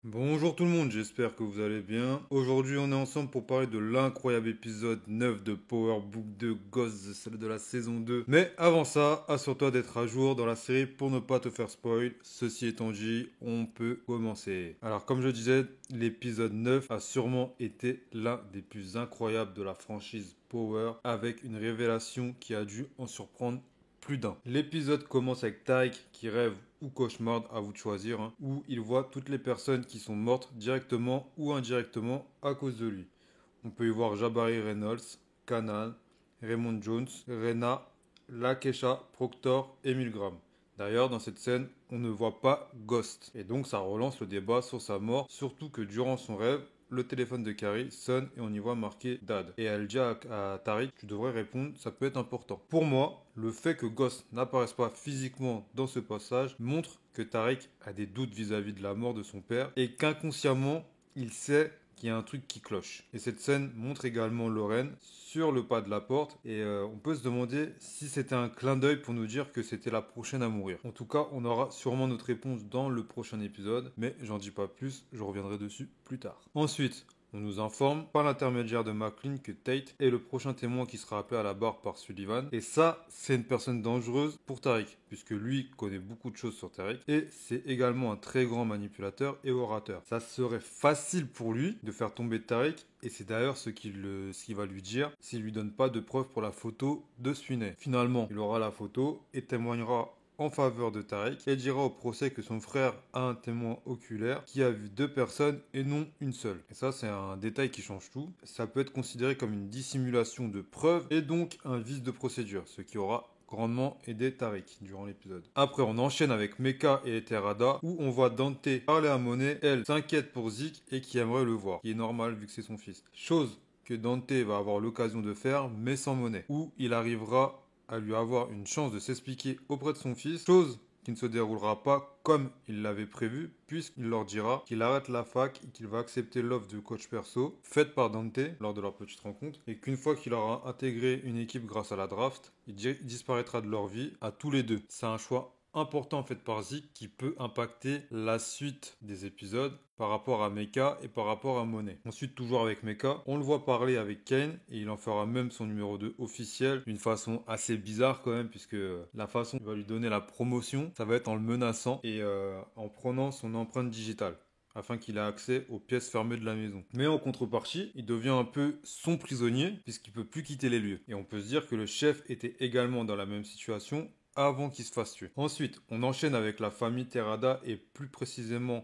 Bonjour tout le monde, j'espère que vous allez bien. Aujourd'hui, on est ensemble pour parler de l'incroyable épisode 9 de Power Book 2 Ghost, celle de la saison 2. Mais avant ça, assure-toi d'être à jour dans la série pour ne pas te faire spoil. Ceci étant dit, on peut commencer. Alors, comme je disais, l'épisode 9 a sûrement été l'un des plus incroyables de la franchise Power, avec une révélation qui a dû en surprendre plus d'un. L'épisode commence avec Tyke qui rêve ou cauchemarde, à vous de choisir, où il voit toutes les personnes qui sont mortes directement ou indirectement à cause de lui. On peut y voir Jabari Reynolds, Kanan, Raymond Jones, Rena, Lakesha, Proctor et Milgram. D'ailleurs, dans cette scène, on ne voit pas Ghost. Et donc, ça relance le débat sur sa mort, surtout que durant son rêve, le téléphone de Carrie sonne et on y voit marqué Dad. Et elle dit à Tariq, tu devrais répondre, ça peut être important. Pour moi, le fait que Ghost n'apparaisse pas physiquement dans ce passage montre que Tariq a des doutes vis-à-vis de la mort de son père et qu'inconsciemment, il sait qu'il y a un truc qui cloche. Et cette scène montre également Lorraine sur le pas de la porte et on peut se demander si c'était un clin d'œil pour nous dire que c'était la prochaine à mourir. En tout cas, on aura sûrement notre réponse dans le prochain épisode, mais j'en dis pas plus, je reviendrai dessus plus tard. Ensuite, on nous informe par l'intermédiaire de McLean que Tate est le prochain témoin qui sera appelé à la barre par Sullivan. Et ça, c'est une personne dangereuse pour Tariq, puisque lui connaît beaucoup de choses sur Tariq. Et c'est également un très grand manipulateur et orateur. Ça serait facile pour lui de faire tomber Tariq. Et c'est d'ailleurs ce qu'il va lui dire s'il lui donne pas de preuves pour la photo de Sweeney. Finalement, il aura la photo et témoignera en faveur de Tariq et dira au procès que son frère a un témoin oculaire qui a vu deux personnes et non une seule. Et ça, c'est un détail qui change tout. Ça peut être considéré comme une dissimulation de preuves et donc un vice de procédure, ce qui aura grandement aidé Tariq durant l'épisode. Après, on enchaîne avec Mecha et Terada où on voit Dante parler à Monet. Elle s'inquiète pour Zeke et qui aimerait le voir, qui est normal vu que c'est son fils. Chose que Dante va avoir l'occasion de faire, mais sans Monet, où il arrivera à lui avoir une chance de s'expliquer auprès de son fils, chose qui ne se déroulera pas comme il l'avait prévu, puisqu'il leur dira qu'il arrête la fac et qu'il va accepter l'offre de coach perso faite par Dante lors de leur petite rencontre, et qu'une fois qu'il aura intégré une équipe grâce à la draft, il disparaîtra de leur vie à tous les deux. C'est un choix important fait par Zeke qui peut impacter la suite des épisodes par rapport à Mecha et par rapport à Monet. Ensuite, toujours avec Mecha, on le voit parler avec Kane et il en fera même son numéro 2 officiel d'une façon assez bizarre quand même puisque la façon qu'il va lui donner la promotion, ça va être en le menaçant et en prenant son empreinte digitale afin qu'il ait accès aux pièces fermées de la maison. Mais en contrepartie, il devient un peu son prisonnier puisqu'il peut plus quitter les lieux. Et on peut se dire que le chef était également dans la même situation avant qu'il se fasse tuer. Ensuite, on enchaîne avec la famille Terada et plus précisément,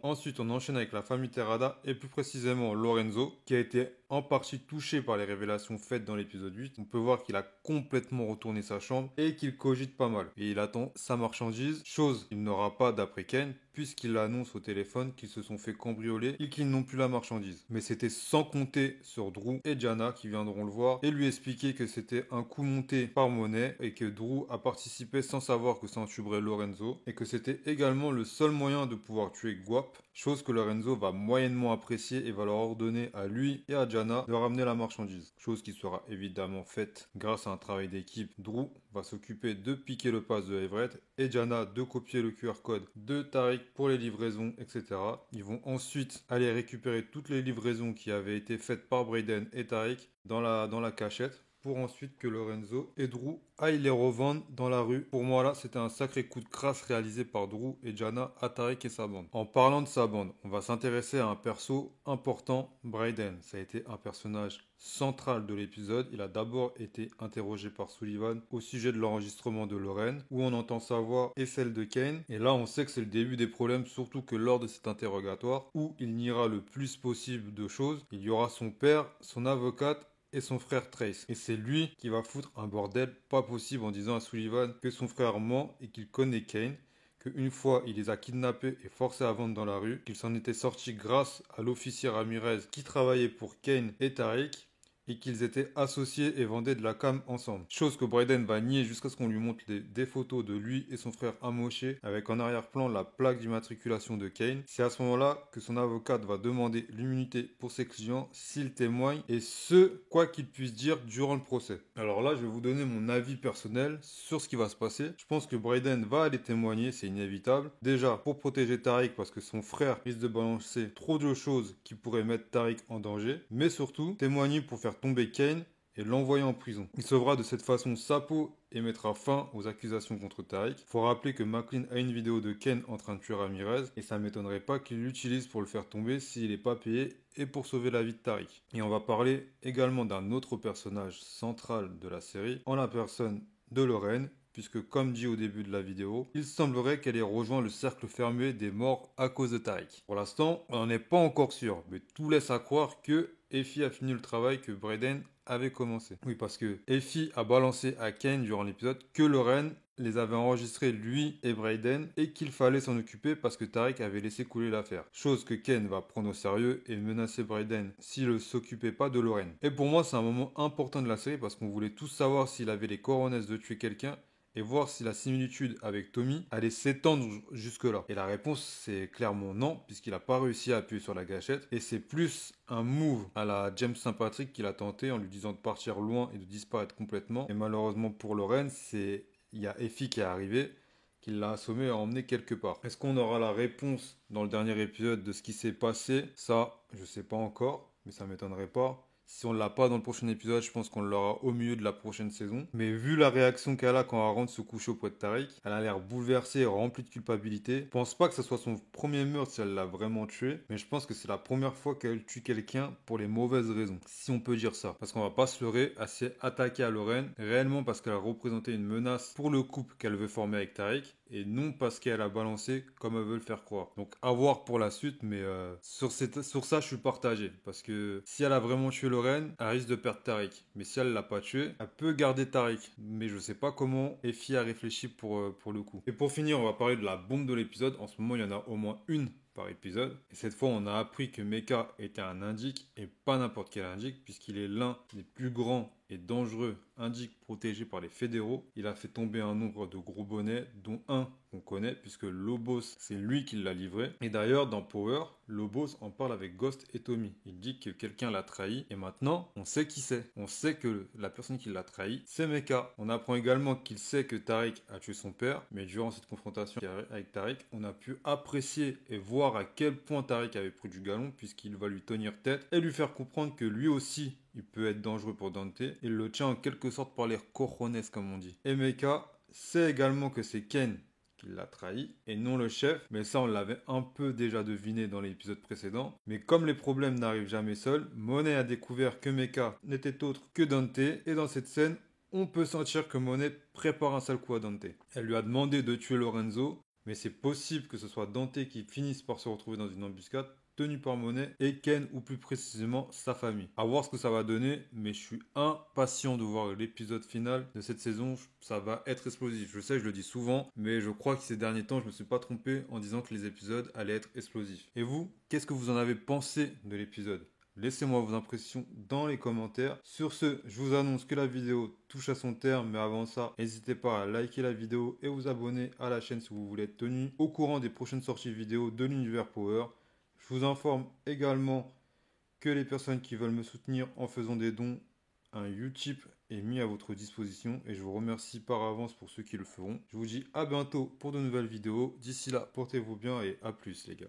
Lorenzo, qui a été en partie touché par les révélations faites dans l'épisode 8. On peut voir qu'il a complètement retourné sa chambre et qu'il cogite pas mal. Et il attend sa marchandise, chose qu'il n'aura pas d'après Kane, puisqu'il annonce au téléphone qu'ils se sont fait cambrioler et qu'ils n'ont plus la marchandise. Mais c'était sans compter sur Drew et Jana qui viendront le voir et lui expliquer que c'était un coup monté par Monet et que Drew a participé sans savoir que ça entuberait Lorenzo et que c'était également le seul moyen de pouvoir tuer Guap, chose que Lorenzo va moyennement apprécier et va leur ordonner à lui et à Jana de ramener la marchandise. Chose qui sera évidemment faite grâce à un travail d'équipe. Drew va s'occuper de piquer le pass de Everett et Jana de copier le QR code de Tariq pour les livraisons, etc. Ils vont ensuite aller récupérer toutes les livraisons qui avaient été faites par Brayden et Tariq dans la cachette pour ensuite que Lorenzo et Drew aillent les revendre dans la rue. Pour moi là, c'était un sacré coup de crasse réalisé par Drew et Jana à Tariq et sa bande. En parlant de sa bande, on va s'intéresser à un perso important, Brayden. Ça a été un personnage central de l'épisode. Il a d'abord été interrogé par Sullivan au sujet de l'enregistrement de Lorraine, où on entend sa voix et celle de Kane. Et là, on sait que c'est le début des problèmes, surtout que lors de cet interrogatoire, où il niera le plus possible de choses, il y aura son père, son avocate et son frère Trace. Et c'est lui qui va foutre un bordel pas possible en disant à Sullivan que son frère ment et qu'il connaît Kane, qu'une fois il les a kidnappés et forcés à vendre dans la rue, qu'il s'en était sorti grâce à l'officier Ramirez qui travaillait pour Kane et Tariq, et qu'ils étaient associés et vendaient de la cam ensemble. Chose que Brayden va nier jusqu'à ce qu'on lui montre des photos de lui et son frère amoché avec en arrière-plan la plaque d'immatriculation de Kane. C'est à ce moment-là que son avocate va demander l'immunité pour ses clients s'ils témoignent et ce, quoi qu'ils puissent dire durant le procès. Alors là, je vais vous donner mon avis personnel sur ce qui va se passer. Je pense que Brayden va aller témoigner, c'est inévitable. Déjà, pour protéger Tariq parce que son frère risque de balancer trop de choses qui pourraient mettre Tariq en danger. Mais surtout, témoigner pour faire tomber Kane et l'envoyer en prison. Il sauvera de cette façon sa peau et mettra fin aux accusations contre Tariq. Faut rappeler que McLean a une vidéo de Ken en train de tuer Ramirez et ça m'étonnerait pas qu'il l'utilise pour le faire tomber s'il n'est pas payé et pour sauver la vie de Tariq. Et on va parler également d'un autre personnage central de la série en la personne de Lorraine, puisque comme dit au début de la vidéo, il semblerait qu'elle ait rejoint le cercle fermé des morts à cause de Tariq. Pour l'instant, on n'en est pas encore sûr, mais tout laisse à croire que Effie a fini le travail que Brayden avait commencé. Oui, parce que Effie a balancé à Kane durant l'épisode que Lorraine les avait enregistrés lui et Brayden et qu'il fallait s'en occuper parce que Tariq avait laissé couler l'affaire. Chose que Ken va prendre au sérieux et menacer Brayden s'il ne s'occupait pas de Lorraine. Et pour moi, c'est un moment important de la série parce qu'on voulait tous savoir s'il avait les cojones de tuer quelqu'un et voir si la similitude avec Tommy allait s'étendre jusque-là. Et la réponse, c'est clairement non, puisqu'il n'a pas réussi à appuyer sur la gâchette. Et c'est plus un move à la James St. Patrick qu'il a tenté en lui disant de partir loin et de disparaître complètement. Et malheureusement pour Lorraine, il y a Effie qui est arrivé, qui l'a assommé et emmené quelque part. Est-ce qu'on aura la réponse dans le dernier épisode de ce qui s'est passé? Ça, je sais pas encore, mais ça m'étonnerait pas. Si on l'a pas dans le prochain épisode, je pense qu'on l'aura au milieu de la prochaine saison. Mais vu la réaction qu'elle a quand elle rentre se coucher auprès de Tariq, elle a l'air bouleversée et remplie de culpabilité. Je pense pas que ce soit son premier meurtre si elle l'a vraiment tué, mais je pense que c'est la première fois qu'elle tue quelqu'un pour les mauvaises raisons, si on peut dire ça. Parce qu'on va pas se leurrer, elle s'est attaquée à Lorraine réellement parce qu'elle a représenté une menace pour le couple qu'elle veut former avec Tariq et non parce qu'elle a balancé comme elle veut le faire croire. Donc à voir pour la suite, mais sur ça je suis partagé parce que si elle a vraiment tué Lorraine, elle risque de perdre Tariq. Mais si elle l'a pas tué, elle peut garder Tariq. Mais je sais pas comment Effie a réfléchi pour le coup. Et pour finir, on va parler de la bombe de l'épisode. En ce moment, il y en a au moins une par épisode. Et cette fois, on a appris que Mecha était un indique et pas n'importe quel indique, puisqu'il est l'un des plus grands et dangereux indiques protégés par les fédéraux. Il a fait tomber un nombre de gros bonnets, dont un qu'on connaît, puisque Lobos, c'est lui qui l'a livré. Et d'ailleurs, dans Power, Lobos en parle avec Ghost et Tommy. Il dit que quelqu'un l'a trahi, et maintenant, on sait qui c'est. On sait que la personne qui l'a trahi, c'est Mecha. On apprend également qu'il sait que Tariq a tué son père, mais durant cette confrontation avec Tariq, on a pu apprécier et voir à quel point Tariq avait pris du galon, puisqu'il va lui tenir tête et lui faire comprendre que lui aussi, il peut être dangereux pour Dante. Il le tient en quelque sorte par les cojones, comme on dit. Et Mecha sait également que c'est Ken qui l'a trahi et non le chef, mais ça on l'avait un peu déjà deviné dans l'épisode précédent. Mais comme les problèmes n'arrivent jamais seuls, Monet a découvert que Mecha n'était autre que Dante et dans cette scène, on peut sentir que Monet prépare un sale coup à Dante. Elle lui a demandé de tuer Lorenzo, mais c'est possible que ce soit Dante qui finisse par se retrouver dans une embuscade tenu par Monet et Ken ou plus précisément sa famille. À voir ce que ça va donner, mais je suis impatient de voir l'épisode final de cette saison. Ça va être explosif. Je sais, je le dis souvent, mais je crois que ces derniers temps, je me suis pas trompé en disant que les épisodes allaient être explosifs. Et vous, qu'est-ce que vous en avez pensé de l'épisode ? Laissez-moi vos impressions dans les commentaires. Sur ce, je vous annonce que la vidéo touche à son terme, mais avant ça, n'hésitez pas à liker la vidéo et vous abonner à la chaîne si vous voulez être tenu au courant des prochaines sorties vidéo de l'univers Power. Je vous informe également que les personnes qui veulent me soutenir en faisant des dons, un Utip est mis à votre disposition et je vous remercie par avance pour ceux qui le feront. Je vous dis à bientôt pour de nouvelles vidéos. D'ici là, portez-vous bien et à plus les gars.